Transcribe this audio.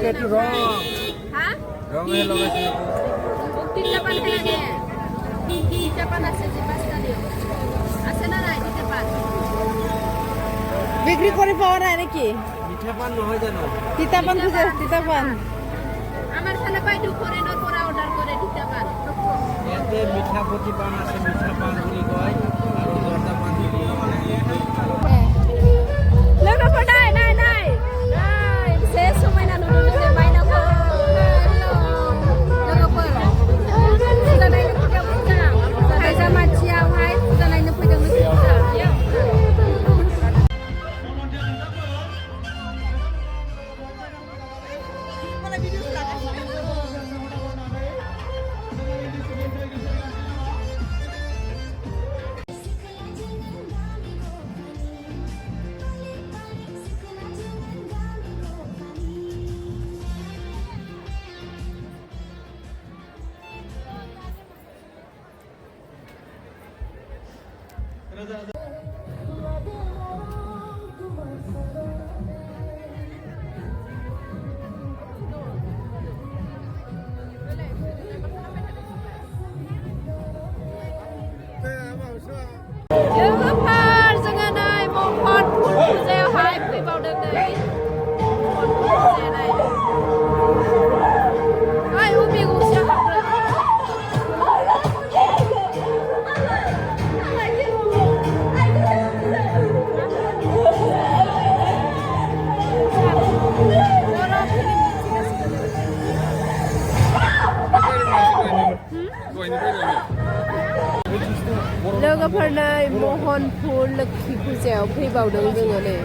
ticket রং হ্যাঁ রঙে লাগাইছে তিনটা পান খেলা গে তিনটা পান আছে যে পাঁচটা দিও আছে না নাই তিনটা পান বিক্রি করে পাওয়া যায় নাকি মিঠা পান নহয় জানো তিতা পান খুঁজে তিতা পান আমার খালে পাই দু করে না করে অর্ডার করে তিনটা পান এতে মিঠা পতি পান আছে মিঠা পান বুলি কয় আৰু জর্দা পান বুলি লোক পড়াই নাই নাই নাই শেষ সময় না নুডু যে মাইনা কো লোক পড়া সুদা নাই পুজা পুজা খাইজা মাছিয়া ভাই সুদা নাই পুজা পুজা Leopard jangan naik mohon pun saya hai pergi bau dan naik mohon pun saya naik hai umi gusya लोगोफोरनो महनपुर लोक्षि फुजायाव फैबावदों जोङो नै